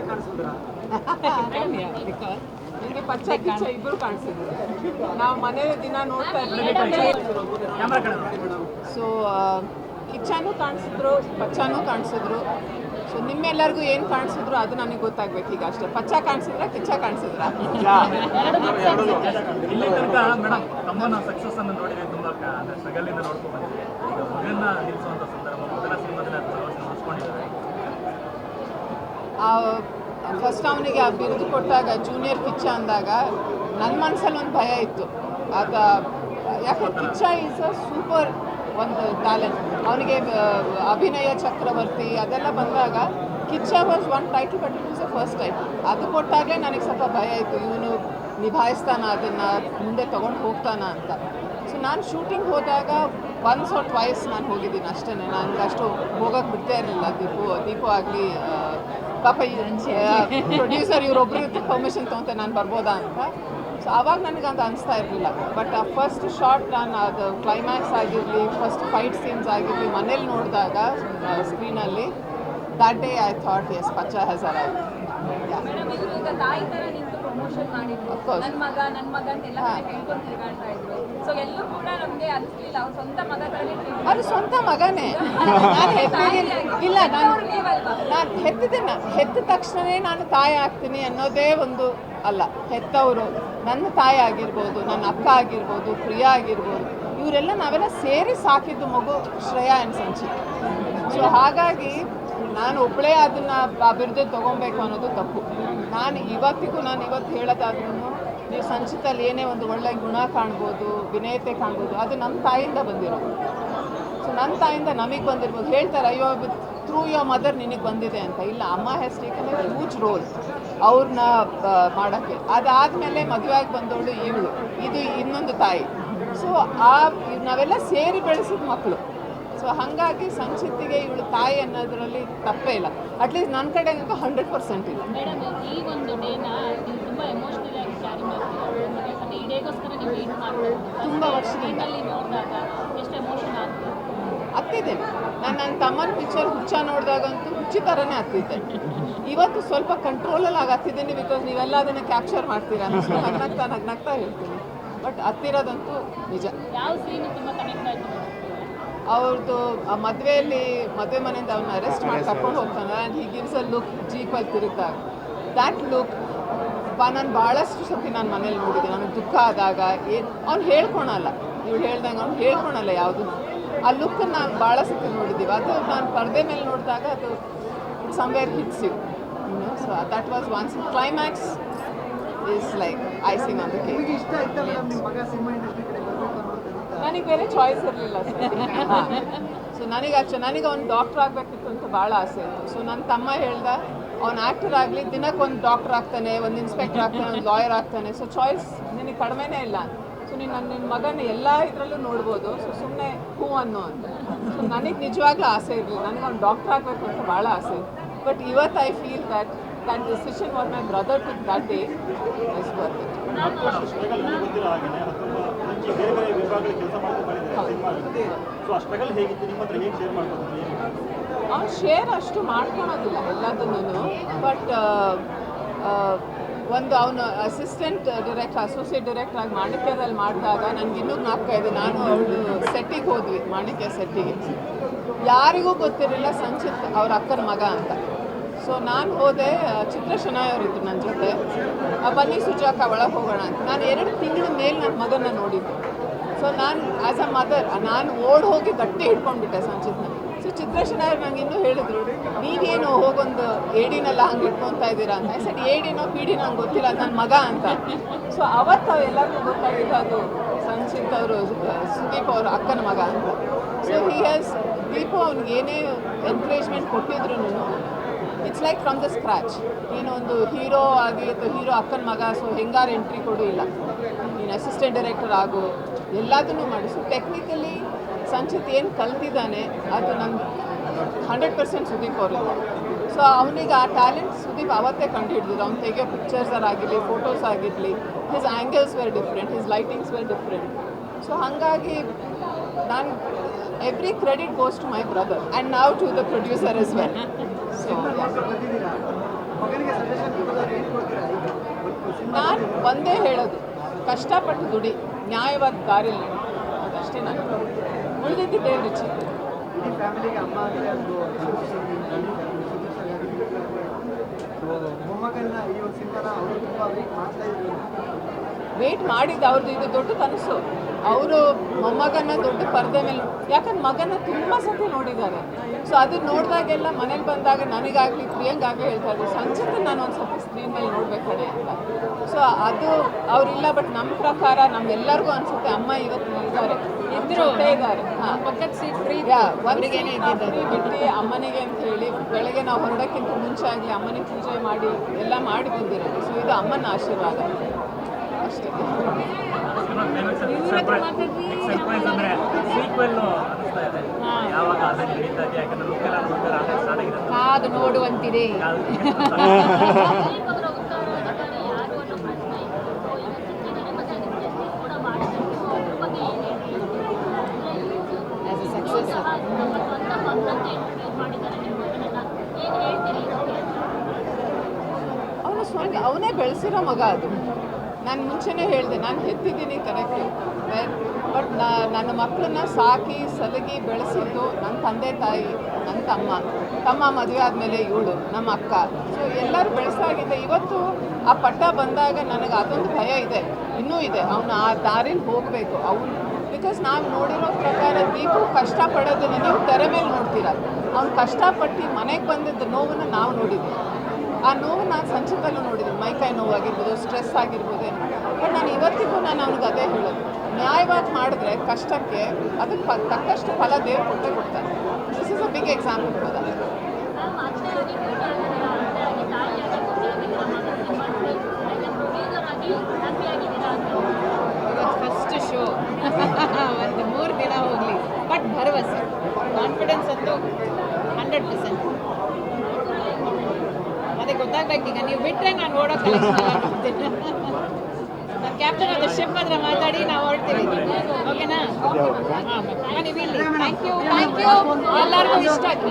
ಕಾಣಿಸಿದ್ರ ನಿಮಗೆ ಪಚ್ಚ ಕಿಚ್ಚ ಇಬ್ಬರು ಕಾಣಿಸಿದ್ರು. ನಾವು ಮನೇಲಿ ದಿನ ನೋಡ್ತಾ ಇದ್ದೀವಿ. ಸೊ ಕಿಚ್ಚನೂ ಕಾಣಿಸಿದ್ರು, ಪಚ್ಚನೂ ಕಾಣಿಸಿದ್ರು. ಸೊ ನಿಮ್ಮೆಲ್ಲರಿಗೂ ಏನು ಕಾಣಿಸಿದ್ರು ಅದು ನನಗೆ ಗೊತ್ತಾಗ್ಬೇಕು ಈಗ ಅಷ್ಟೇ. ಪಚ್ಚ ಕಾಣಿಸಿದ್ರ ಕಿಚ್ಚ ಕಾಣಿಸಿದ್ರ? ಇಲ್ಲಿ ತನಕ ಮೇಡಮ್ ತಮ್ಮನ ಸಕ್ಸಸ್ ಅನ್ನು ನೋಡಿದ್ರೆ ತುಂಬಾ ಸ್ಟ್ರಗಲ್ ಇಂದ ನೋಡ್ಕೊಂಡು ಬಂದಿದೆ. ಈಗ ಮಗನ್ನ ನಿಲ್ಲಿಸುವಂತ ಸಂದರ್ಭ ಮೊದಲ ಸಿನಿಮಾದಲ್ಲಿ ಉಳಿಸ್ಕೊಂಡಿದ್ದಾರೆ. ಫಸ್ಟ್ ಅವನಿಗೆ ಆ ಬಿರುದು ಕೊಟ್ಟಾಗ ಜೂನಿಯರ್ ಕಿಚ್ಚ ಅಂದಾಗ ನನ್ನ ಮನಸ್ಸಲ್ಲಿ ಒಂದು ಭಯ ಇತ್ತು. ಯಾಕೆ ಕಿಚ್ಚ ಈಸ್ ಅ ಸೂಪರ್ ಒಂದು ಟ್ಯಾಲೆಂಟ್. ಅವನಿಗೆ ಅಭಿನಯ ಚಕ್ರವರ್ತಿ ಅದೆಲ್ಲ ಬಂದಾಗ Kichcha was one title, but it was a first title. ಅದು ಕೊಟ್ಟಾಗಲೇ ನನಗೆ ಸ್ವಲ್ಪ ಭಯ ಇತ್ತು, ಇವನು ನಿಭಾಯಿಸ್ತಾನ ಅದನ್ನು, ಮುಂದೆ ತೊಗೊಂಡು ಹೋಗ್ತಾನ ಅಂತ. ಸೊ ನಾನು ಶೂಟಿಂಗ್ ಹೋದಾಗ ಒನ್ಸ್ ಆರ್ ಟ್ವೈಸ್ ನಾನು ಹೋಗಿದ್ದೀನಿ ಅಷ್ಟೇ. ನನಗೆ ಅಷ್ಟು ಹೋಗೋಕ್ಕೆ ಬಿಡ್ತಾ ಇರಲಿಲ್ಲ. ದೀಪು ಆಗಲಿ ಪಾಪ ಪ್ರೊಡ್ಯೂಸರ್ ಇವರೊಬ್ಬರು ಪರ್ಮಿಷನ್ ತೊಗೊಂತೆ ನಾನು ಬರ್ಬೋದಾ ಅಂತ. ಸೊ ಆವಾಗ ನನಗೆ ಅಂತ ಅನಿಸ್ತಾ ಇರಲಿಲ್ಲ. ಬಟ್ ಆ ಫಸ್ಟ್ ಶಾರ್ಟ್ ನಾನು ಅದು ಕ್ಲೈಮ್ಯಾಕ್ಸ್ ಆಗಿರಲಿ, ಫಸ್ಟ್ ಫೈಟ್ ಸೀನ್ಸ್ ಆಗಿರಲಿ ಮನೇಲಿ ನೋಡಿದಾಗ ಸ್ಕ್ರೀನಲ್ಲಿ, that day I thought yes, Pacha has arrived. Madam ಇವರು ಈಗ ತಾಯಿ ತರ ನಿಂತು ಪ್ರಮೋಷನ್ ಮಾಡಿದ್ರು, ನನ್ನ ಮಗ ಅಂತೆಲ್ಲ ಹೇಳ್ಕೊಂಡು ತಿರುಗಾಡ್ತಾ ಇದ್ರು. ಸೊ ಎಲ್ಲೂ ಕೂಡ ನಮಗೆ ಅನಿಸ್ಲಿಲ್ಲ ಅವ್ರ ಸ್ವಂತ ಮಗ ತರನೇ. ಅದು ಸ್ವಂತ ಮಗನೇ. ಇಲ್ಲ, ನಾನು ಹೆತ್ತ ತಕ್ಷಣವೇ ನಾನು ತಾಯಿ ಆಗ್ತೀನಿ ಅನ್ನೋದೇ ಒಂದು ಅಲ್ಲ. ಹೆತ್ತವರು ನನ್ನ ತಾಯಿ ಆಗಿರ್ಬೋದು, ನನ್ನ ಅಕ್ಕ ಆಗಿರ್ಬೋದು, ಪ್ರಿಯಾ ಆಗಿರ್ಬೋದು, ಇವರೆಲ್ಲ ನಾವೆಲ್ಲ ಸೇರಿ ಸಾಕಿದ್ದು ಮಗು ಶ್ರೇಯಾ ಆ್ಯಂಡ್ ಸಂಚಿತ್. ಸೊ ಹಾಗಾಗಿ ನಾನು ಒಬ್ಬಳೇ ಅದನ್ನು ಬಿರುದು ತೊಗೊಬೇಕು ಅನ್ನೋದು ತಪ್ಪು. ನಾನು ಇವತ್ತು ಹೇಳೋದಾದ್ರೂ ನೀವು ಸಂಚಿತಲ್ಲಿ ಏನೇ ಒಂದು ಒಳ್ಳೆಯ ಗುಣ ಕಾಣ್ಬೋದು, ವಿನಯತೆ ಕಾಣ್ಬೋದು, ಅದು ನಮ್ಮ ತಾಯಿಯಿಂದ ಬಂದಿರೋದು. ಸೊ ನನ್ನ ತಾಯಿಯಿಂದ ನಮಗೆ ಬಂದಿರ್ಬೋದು. ಹೇಳ್ತಾರೆ ಅಯ್ಯೋ ಥ್ರೂ ಯೋರ್ ಮದರ್ ನಿನಗೆ ಬಂದಿದೆ ಅಂತ. ಇಲ್ಲ, ಅಮ್ಮ has taken A huge role ಅವ್ರನ್ನ ಮಾಡೋಕ್ಕೆ. ಅದಾದಮೇಲೆ ಮದುವೆಯಾಗಿ ಬಂದವಳು ಇವಳು, ಇದು ಇನ್ನೊಂದು ತಾಯಿ. ಸೊ ನಾವೆಲ್ಲ ಸೇರಿ ಬೆಳೆಸಿದ ಮಕ್ಕಳು. ಸೊ ಹಾಗಾಗಿ ಸಂಚಿತ್ತಿಗೆ ಇವಳು ತಾಯಿ ಅನ್ನೋದರಲ್ಲಿ ತಪ್ಪೇ ಇಲ್ಲ. ಅಟ್ಲೀಸ್ಟ್ ನನ್ನ ಕಡೆ 100% ಇಲ್ಲ. ಮೇಡಮ್ ಈ ಒಂದು ಡೇನ ನೀವು ತುಂಬ ಎಮೋಷ್ನಲ್ ಆಗಿ ಕ್ಯಾರಿ ಮಾಡ್ತೀರಾ. ಈ ಡೇಗೋಸ್ಕರ ನೀವು ವೇಟ್ ಮಾಡ್ಬೋದು. ತುಂಬ ವರ್ಷದಿಂದ ನೋಡಿದಾಗ ಎಷ್ಟು ಎಮೋಷನ್ ಆಗ್ತದೆ. ಹತ್ತಿದ್ದೇನೆ ನಾನು. ನನ್ನ ತಮ್ಮನ ಪಿಕ್ಚರ್ ಹುಚ್ಚ ನೋಡಿದಾಗಂತೂ ಹುಚ್ಚಿ ಥರನೇ ಹತ್ತಿದ್ದೆ. ಇವತ್ತು ಸ್ವಲ್ಪ ಕಂಟ್ರೋಲಲ್ಲಿ ಆಗಿ ಹತ್ತಿದ್ದೀನಿ, ಬಿಕಾಸ್ ನೀವೆಲ್ಲ ಅದನ್ನು ಕ್ಯಾಪ್ಚರ್ ಮಾಡ್ತೀರಾ. ನಗ್ನಗ್ತಾ ಹೇಳ್ತೀನಿ. ಬಟ್ ಹತ್ತಿರೋದಂತೂ ನಿಜ. ಯಾವ ಸೀನು ತುಂಬ ಕನೆಕ್ಟ್ ಆಯಿತು? ಅವ್ರದ್ದು ಮದುವೆ ಮನೆಯಿಂದ ಅವ್ನ ಅರೆಸ್ಟ್ ಮಾಡಿ ಕರ್ಕೊಂಡು ಹೋಗ್ತಾನೆ. And he gives a look ಜೀಪಲ್ಲಿ ತಿರುಗಿದಾಗ. ದ್ಯಾಟ್ ಲುಕ್ ನಾನು ಭಾಳಷ್ಟು ಸತಿ ನಾನು ಮನೇಲಿ ನೋಡಿದ್ದೆ. ನನಗೆ ದುಃಖ ಆದಾಗ ಅವ್ನು ಹೇಳ್ಕೊಳಲ್ಲ, ಇವಳು ಹೇಳ್ದಂಗೆ ಅವ್ನು ಹೇಳ್ಕೊಳಲ್ಲ ಯಾವುದೂ. ಆ ಲುಕ್ಕನ್ನು ನಾನು ಭಾಳ ಸತಿ ನೋಡಿದ್ದೀವಿ. ಅದು ನಾನು ಪರದೆ ಮೇಲೆ ನೋಡಿದಾಗ ಅದು somewhere hits you. So that was once. Climax is like icing on the cake. ಇಷ್ಟ ಆಯ್ತಲ್ಲ ನಿಮ್ಮ ಮಗ ಸಿನಿಮಾ ಇಂಡಸ್ಟ್ರಿ ಕಡೆ ಬರಬೇಕು ಅನ್ನೋದು? ನನಗೆ ಬೇರೆ ಚಾಯ್ಸ್ ಇರಲಿಲ್ಲ. ಸೊ ನನಗೆ ಅವ್ನು ಡಾಕ್ಟ್ರ್ ಆಗಬೇಕಿತ್ತು ಅಂತ ಭಾಳ ಆಸೆ ಇತ್ತು. ಸೊ ನನ್ನ ತಮ್ಮ ಹೇಳ್ದ ಅವ್ನು ಆ್ಯಕ್ಟರ್ ಆಗಲಿ, ದಿನಕ್ಕೆ ಒಂದು ಡಾಕ್ಟರ್ ಆಗ್ತಾನೆ, ಒಂದು ಇನ್ಸ್ಪೆಕ್ಟರ್ ಆಗ್ತಾನೆ, ಒಂದು ಲಾಯರ್ ಆಗ್ತಾನೆ. ಸೊ ಚಾಯ್ಸ್ ನಿನಗೆ ಕಡಿಮೆನೇ ಇಲ್ಲ. ಸೊ ನಿನ್ನ ಮಗನ ಎಲ್ಲ ಇದರಲ್ಲೂ ನೋಡ್ಬೋದು. ಸೊ ಸುಮ್ಮನೆ ಹೂ ಅನ್ನೋ ಅಂತ. ಸೊ ನನಗೆ ನಿಜವಾಗ್ಲೂ ಆಸೆ ಇರಲಿಲ್ಲ. ನನಗೆ ಅವ್ನು ಡಾಕ್ಟರ್ ಆಗಬೇಕು ಅಂತ ಭಾಳ ಆಸೆ ಇತ್ತು. ಬಟ್ ಇವತ್ತು I feel that decision what my brother took that day is worth it. ಅವ್ನು ಶೇರ್ ಅಷ್ಟು ಮಾಡ್ಕೊಳೋದಿಲ್ಲ ಎಲ್ಲದನ್ನೂ. ಬಟ್ ಒಂದು ಅವನು ಅಸಿಸ್ಟೆಂಟ್ ಅಸೋಸಿಯೇಟ್ ಡೈರೆಕ್ಟರ್ ಆಗಿ ಮಾಣಿಕ್ಯದಲ್ಲಿ ಮಾಡಿದಾಗ ನನಗಿನ್ನೂ ಜ್ಞಾಪಕ ಇದೆ. ನಾನು ಅವಳು ಸೆಟ್ಟಿಗೆ ಹೋದ್ವಿ, ಮಾಣಿಕ್ಯ ಸೆಟ್ಟಿಗೆ. ಯಾರಿಗೂ ಗೊತ್ತಿರಲಿಲ್ಲ ಸಂಚಿತ್ ಅವ್ರ ಅಕ್ಕನ ಮಗ ಅಂತ. ಸೊ ನಾನು ಹೋದೆ, ಚಿತ್ರ ಶೆಣಾಯವರಿದ್ರು ನನ್ನ ಜೊತೆ. ಬನ್ನಿ ಸುಜಾಕ ಒಳಗೆ ಹೋಗೋಣ ಅಂತ. ನಾನು 2 ತಿಂಗಳ ಮೇಲೆ ನನ್ನ ಮಗನ ನೋಡಿದ್ದೆ. ಸೊ ನಾನು ಆ್ಯಸ್ ಅ ಮದರ್ ನಾನು ಹೋಗಿ ಗಟ್ಟಿ ಹಿಡ್ಕೊಂಡ್ಬಿಟ್ಟೆ ಸಂಚಿತ್ನ. ಸೊ ಚಿತ್ರ ಶೆಣಾಯವ್ರು ನಂಗೆ ಇನ್ನೂ ಹೇಳಿದ್ರು, ನೀವೇನು ಹೋಗೊಂದು ಏಡಿನೆಲ್ಲ ಹಂಗೆ ಇಟ್ಕೊತಾ ಇದ್ದೀರಾ ಅಂತ. ಸರಿ, ಏಡಿನೋ ಪೀಡಿನೋ ಹಂಗೆ ಗೊತ್ತಿಲ್ಲ, ನನ್ನ ಮಗ ಅಂತ. ಸೊ ಅವತ್ತು ಎಲ್ಲರಿಗೂ ಗೊತ್ತಾಗಿದ್ದು ಅದು ಸಂಚಿತ್ ಅವರು ಸುದೀಪ್ ಅವ್ರ ಅಕ್ಕನ ಮಗ ಅಂತ. ಸೊ ದೀಪು ಅವ್ನಿಗೆ ಏನೇ ಎನ್ಕರೇಜ್ಮೆಂಟ್ ಕೊಟ್ಟಿದ್ರು it's like from the scratch. ನೀನು ಒಂದು ಹೀರೋ ಆಗಿ ಅಥವಾ ಹೀರೋ ಅಕ್ಕನ ಮಗ, ಸೊ ಹೆಂಗಾರು ಎಂಟ್ರಿ ಕೊಡು, ಇಲ್ಲ ನೀನು ಅಸಿಸ್ಟೆಂಟ್ ಡೈರೆಕ್ಟರ್ ಆಗು, ಎಲ್ಲದನ್ನೂ ಮಾಡಿ. ಸೊ ಟೆಕ್ನಿಕಲಿ ಸಂಚಿತ್ ಏನು ಕಲ್ತಿದ್ದಾನೆ ಅದು ನಂಗೆ 100% ಸುದೀಪ್ ಅವ್ರಿಗೆ. ಸೊ ಅವನಿಗೆ ಆ ಟ್ಯಾಲೆಂಟ್ ಸುದೀಪ್ ಅವತ್ತೇ ಕಂಡು ಹಿಡಿದಿದ್ದು. ಅವ್ನು ತೆಗೆಯೋ ಪಿಕ್ಚರ್ಸ್ ಆಗಿರಲಿ, ಫೋಟೋಸ್ ಆಗಿರಲಿ, his angles were different, his lightings were different. So ಹಾಗಾಗಿ ನಾನು every credit goes to my brother and now to the producer as well. ಸೊ ಮಗನಿಗೆ ಸಜೆಷನ್ ಕೊಡೋದಾದ್ರೆ ಏನು ಕೊಡ್ತೀರಾ ಈಗ ನಾನು ಒಂದೇ ಹೇಳೋದು, ಕಷ್ಟಪಟ್ಟು ದುಡಿ, ನ್ಯಾಯವಾದ ದಾರಿಲಿ ನಡಿ, ಅದಷ್ಟೇ ನಾನು ಉಳಿದಿದ್ದು ದೇವ್ರ ಇಚ್ಛೆ. ಇಡೀ ಫ್ಯಾಮಿಲಿಗೆ ಅಮ್ಮ ಅಂದರೆ ಒಂದು ಮೊಮ್ಮಗನ್ನ ಈ ಒಂದು ಸಿನಿಮಾನ ಅವರು ತುಂಬ ವೇಟ್ ಮಾಡ್ತಾ ಇದ್ರು. ವೇಟ್ ಮಾಡಿದ್ದು ಅವ್ರದ್ದು ಇದು ದೊಡ್ಡ ಕನಸು. ಅವರು ಮೊಮ್ಮಗನ ದೊಡ್ಡ ಪರದೆ ಮೇಲೆ ಯಾಕಂದ್ರೆ ಮಗನ ತುಂಬ ಸತಿ ನೋಡಿದ್ದಾರೆ. ಸೊ ಅದು ನೋಡಿದಾಗೆಲ್ಲ ಮನೇಲಿ ಬಂದಾಗ ನನಗಾಗಲಿ ಪ್ರಿಯಂಗಾಗಲಿ ಹೇಳ್ತಾ ಇದ್ರು, ಸಂಚಿತ ನಾನು ಒಂದು ಸತಿ ಸ್ಕ್ರೀನ್ ಮೇಲೆ ನೋಡ್ಬೇಕಣೆ ಅಂತ. ಸೊ ಅದು ಅವರಿಲ್ಲ, ಬಟ್ ನಮ್ಮ ಪ್ರಕಾರ ನಮ್ಗೆಲ್ಲರಿಗೂ ಅನ್ಸುತ್ತೆ ಅಮ್ಮ ಇವತ್ತು ಇದ್ದಾರೆ, ಇದ್ದಾರೆ. ಬಿಟ್ಟು ಅಮ್ಮನಿಗೆ ಅಂತ ಹೇಳಿ ಬೆಳಗ್ಗೆ ನಾವು ಹೊರಡೋಕ್ಕಿಂತ ಮುಂಚೆ ಆಗಲಿ ಅಮ್ಮನಿಗೆ ಪೂಜೆ ಮಾಡಿ ಎಲ್ಲ ಮಾಡಿ ಬಂದಿರೋದು. ಸೊ ಇದು ಅಮ್ಮನ ಆಶೀರ್ವಾದ ಅಷ್ಟೇ. ಸರ್ಪ್ರೈಸ್ ಅಂದ್ರೆ ಸೀಕ್ವೆಲ್ ಅನಿಸ್ತಾ ಇದೆ. ಯಾವಾಗ ಅದನ್ನ ನಡೀತಾ ಇದೆ, ಯಾಕಂದ್ರೆ ಲುಕ್ ಎಲ್ಲ ನೋಡ್ತಾರೆ ಆಗ ಸ್ಟಾರ್ಟ್ ಆಗಿದೆ. ಕಾದು ನೋಡುವಂತಿದೆ. ಅವನು ಸ್ವಂತ ಅವನೇ ಬೆಳೆಸಿರೋ ಮಗ ಅದು. ನಾನು ಮುಂಚೆನೇ ಹೇಳಿದೆ, ನಾನು ಹೆತ್ತಿದ್ದೀನಿ ಕರೆಕ್ಟ್, ಬಟ್ ನನ್ನ ಮಕ್ಕಳನ್ನ ಸಾಕಿ ಸಲಗಿ ಬೆಳೆಸಿದ್ದು ನನ್ನ ತಂದೆ ತಾಯಿ, ನನ್ನ ತಮ್ಮ ಮದುವೆ ಆದಮೇಲೆ ಇವಳು ನಮ್ಮ ಅಕ್ಕ. ಸೊ ಎಲ್ಲರೂ ಬೆಳೆಸಾಗಿದೆ. ಇವತ್ತು ಆ ಪಟ್ಟ ಬಂದಾಗ ನನಗೆ ಅದೊಂದು ಭಯ ಇದೆ, ಇನ್ನೂ ಇದೆ. ಅವನು ಆ ದಾರಿಲಿ ಹೋಗಬೇಕು ಅವನು. ಬಿಕಾಸ್ ನಾವು ನೋಡಿರೋ ಪ್ರಕಾರ ದೀಪು ಕಷ್ಟಪಡೋದನ್ನು ನೀವು ತೆರೆ ಮೇಲೆ ನೋಡ್ತೀರ. ಅವ್ನು ಕಷ್ಟಪಟ್ಟು ಮನೆಗೆ ಬಂದಿದ್ದ ನೋವನ್ನು ನಾವು ನೋಡಿದ್ದೀವಿ. ಆ ನೋವು ನಾನು ಸಂಚಿತಲ್ಲೂ ನೋಡಿದ್ದೀನಿ, ಮೈಕೈ ನೋವಾಗಿರ್ಬೋದು, ಸ್ಟ್ರೆಸ್ ಆಗಿರ್ಬೋದು. ಬಟ್ ನಾನು ಇವತ್ತಿಗೂ ನಾನು ಅವ್ನಿಗೆ ಅದೇ ಹೇಳೋದು, ನ್ಯಾಯವಾಗಿ ಮಾಡಿದ್ರೆ ಕಷ್ಟಕ್ಕೆ ಅದಕ್ಕೆ ತಕ್ಕಷ್ಟು ಫಲ ದೇವ್ರು ಕೊಟ್ಟೇ ಕೊಡ್ತಾರೆ. This is a big example for that. First show ಒಂದು 3 ದಿನ ಹೋಗಲಿ, ಬಟ್ ಭರವಸೆ, ಕಾನ್ಫಿಡೆನ್ಸ್ ಅಂತೂ 100%. ಅದೇ ಗೊತ್ತಾಗ್ಬೇಕು. ಈಗ ನೀವು ಬಿಟ್ಟರೆ ನಾನು ಓಡೋಕ್ಕಲ್ಲ. ನಾನು ಕ್ಯಾಪ್ಟನ್ ಆಫ್ ದ ಶಿಪ್ ಹತ್ರ ಮಾತಾಡಿ ನಾವು ಹೊರಡ್ತೀವಿ. ಓಕೆನಾ? ಹಾಂ, ನೀವು ಇಲ್ಲಿ. ಥ್ಯಾಂಕ್ ಯು ಎಲ್ಲರಿಗೂ ಇಷ್ಟ ಆಯ್ತು.